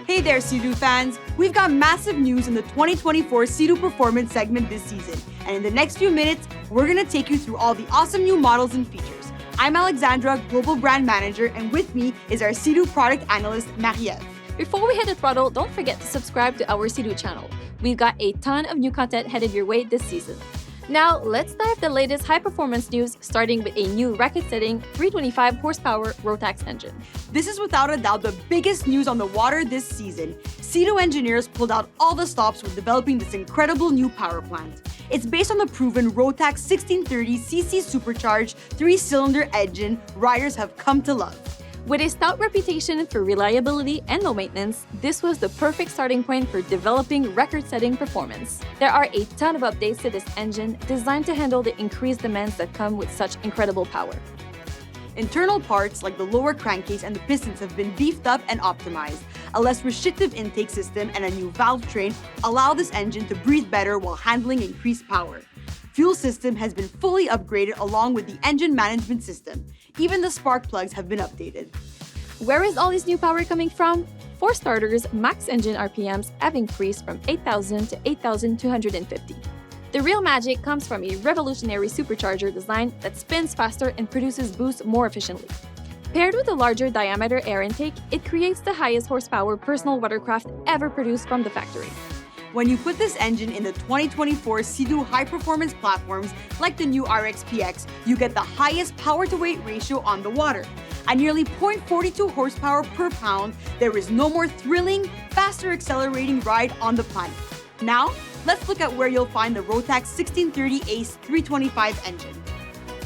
Hey there, SeaDoo fans! We've got massive news in the 2024 SeaDoo Performance segment this season, and in the next few minutes, we're gonna take you through all the awesome new models and features. I'm Alexandra, Global Brand Manager, and with me is our SeaDoo Product Analyst, Marie-Ève. Before we hit the throttle, don't forget to subscribe to our SeaDoo channel. We've got a ton of new content headed your way this season. Now, let's dive the latest high-performance news, starting with a new record-setting 325 horsepower Rotax engine. This is without a doubt the biggest news on the water this season. SeaDoo engineers pulled out all the stops with developing this incredible new power plant. It's based on the proven Rotax 1630cc supercharged 3-cylinder engine riders have come to love. With a stout reputation for reliability and low maintenance, this was the perfect starting point for developing record-setting performance. There are a ton of updates to this engine designed to handle the increased demands that come with such incredible power. Internal parts like the lower crankcase and the pistons have been beefed up and optimized. A less restrictive intake system and a new valve train allow this engine to breathe better while handling increased power. Fuel system has been fully upgraded along with the engine management system. Even the spark plugs have been updated. Where is all this new power coming from? For starters, max engine RPMs have increased from 8,000 to 8,250. The real magic comes from a revolutionary supercharger design that spins faster and produces boost more efficiently. Paired with a larger diameter air intake, it creates the highest horsepower personal watercraft ever produced from the factory. When you put this engine in the 2024 SeaDoo high-performance platforms like the new RXP-X, you get the highest power-to-weight ratio on the water. At nearly 0.42 horsepower per pound, there is no more thrilling, faster accelerating ride on the planet. Now, let's look at where you'll find the Rotax 1630 ACE 325 engine.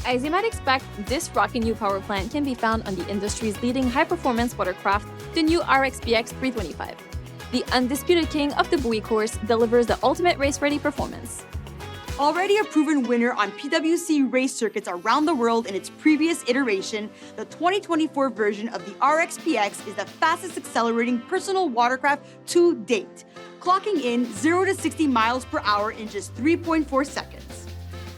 As you might expect, this rocking new power plant can be found on the industry's leading high-performance watercraft, the new RXPX 325. The undisputed king of the buoy course delivers the ultimate race-ready performance. Already a proven winner on PWC race circuits around the world in its previous iteration, the 2024 version of the RXP-X is the fastest accelerating personal watercraft to date, clocking in 0 to 60 miles per hour in just 3.4 seconds.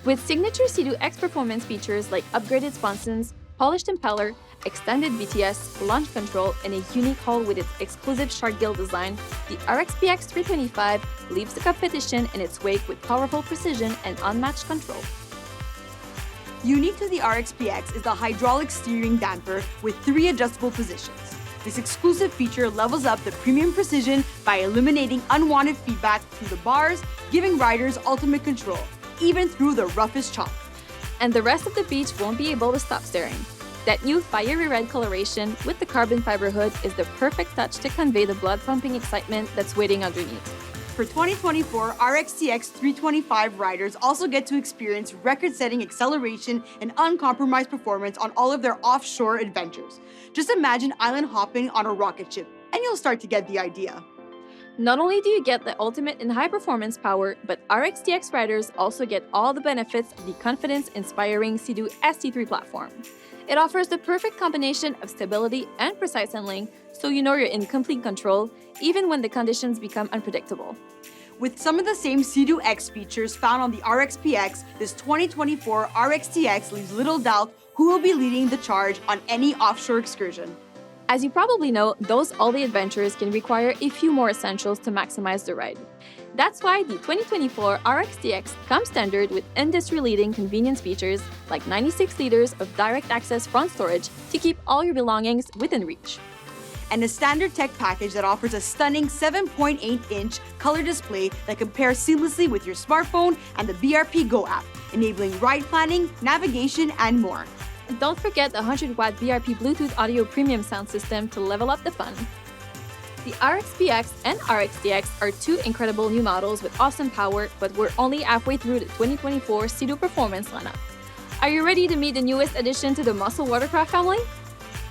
With signature SeaDoo X performance features like upgraded sponsons, polished impeller, extended BTS, launch control, and a unique hull with its exclusive shark gill design, the RXPX 325 leaves the competition in its wake with powerful precision and unmatched control. Unique to the RXPX is the hydraulic steering damper with 3 adjustable positions. This exclusive feature levels up the premium precision by eliminating unwanted feedback through the bars, giving riders ultimate control, even through the roughest chop. And the rest of the beach won't be able to stop staring. That new fiery red coloration with the carbon fiber hood is the perfect touch to convey the blood-pumping excitement that's waiting underneath. For 2024, RXT-X 325 riders also get to experience record-setting acceleration and uncompromised performance on all of their offshore adventures. Just imagine island hopping on a rocket ship, and you'll start to get the idea. Not only do you get the ultimate in high-performance power, but RXT-X riders also get all the benefits of the confidence-inspiring SeaDoo ST3 platform. It offers the perfect combination of stability and precise handling, so you know you're in complete control, even when the conditions become unpredictable. With some of the same SeaDoo X features found on the RXP-X, this 2024 RXT-X leaves little doubt who will be leading the charge on any offshore excursion. As you probably know, those all-day adventures can require a few more essentials to maximize the ride. That's why the 2024 RXT-X comes standard with industry-leading convenience features like 96 liters of direct access front storage to keep all your belongings within reach. And a standard tech package that offers a stunning 7.8-inch color display that compares seamlessly with your smartphone and the BRP Go app, enabling ride planning, navigation, and more. Don't forget the 100-watt BRP Bluetooth audio premium sound system to level up the fun. The RXPX and RXT-X are 2 incredible new models with awesome power, but we're only halfway through the 2024 SeaDoo Performance lineup. Are you ready to meet the newest addition to the muscle watercraft family?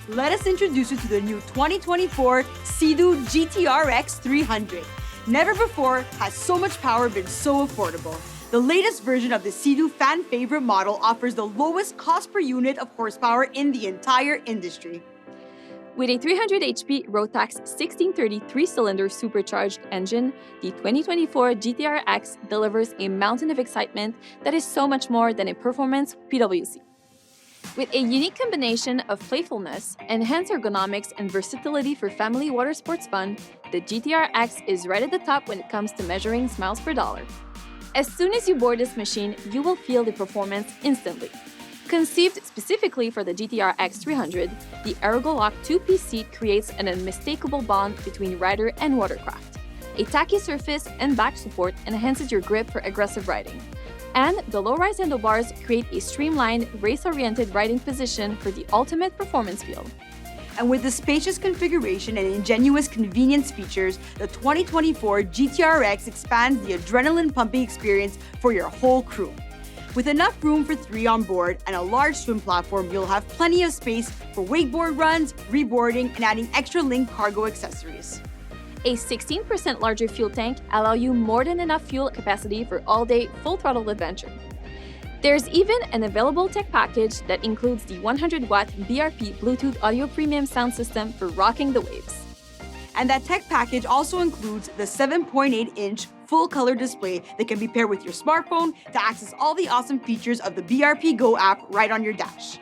Let us introduce you to the new 2024 SeaDoo GTR-X 300. Never before has so much power been so affordable. The latest version of the SeaDoo fan favorite model offers the lowest cost per unit of horsepower in the entire industry. With a 300 HP Rotax 1630 3-cylinder supercharged engine, the 2024 GTR-X delivers a mountain of excitement that is so much more than a performance PWC. With a unique combination of playfulness, enhanced ergonomics, and versatility for family water sports fun, the GTR-X is right at the top when it comes to measuring smiles per dollar. As soon as you board this machine, you will feel the performance instantly. Conceived specifically for the GTR-X 300, the Ergolock 2-piece seat creates an unmistakable bond between rider and watercraft. A tacky surface and back support enhances your grip for aggressive riding. And the low-rise handlebars create a streamlined, race-oriented riding position for the ultimate performance feel. And with the spacious configuration and ingenious convenience features, the 2024 GTR-X expands the adrenaline-pumping experience for your whole crew. With enough room for 3 on board and a large swim platform, you'll have plenty of space for wakeboard runs, reboarding, and adding extra Link cargo accessories. A 16% larger fuel tank allows you more than enough fuel capacity for all-day, full-throttle adventure. There's even an available tech package that includes the 100-watt BRP Bluetooth audio premium sound system for rocking the waves. And that tech package also includes the 7.8-inch full-color display that can be paired with your smartphone to access all the awesome features of the BRP Go app right on your dash.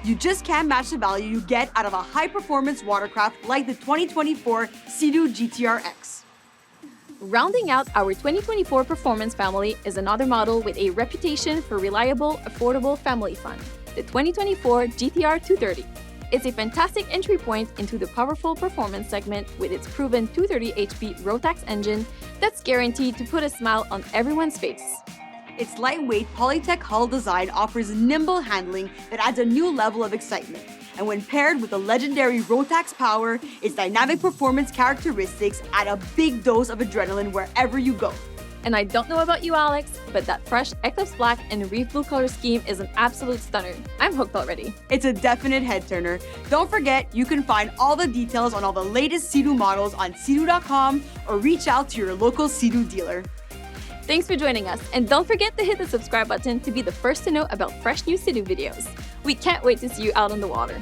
You just can't match the value you get out of a high-performance watercraft like the 2024 SeaDoo GTRX. Rounding out our 2024 performance family is another model with a reputation for reliable, affordable family fun, the 2024 GTR 230. It's a fantastic entry point into the powerful performance segment with its proven 230 HP Rotax engine that's guaranteed to put a smile on everyone's face. Its lightweight Polytech hull design offers nimble handling that adds a new level of excitement. And when paired with the legendary Rotax power, its dynamic performance characteristics add a big dose of adrenaline wherever you go. And I don't know about you, Alex, but that fresh Eclipse Black and Reef Blue color scheme is an absolute stunner. I'm hooked already. It's a definite head-turner. Don't forget, you can find all the details on all the latest SeaDoo models on SeaDoo.com or reach out to your local SeaDoo dealer. Thanks for joining us, and don't forget to hit the subscribe button to be the first to know about fresh new SeaDoo videos. We can't wait to see you out on the water.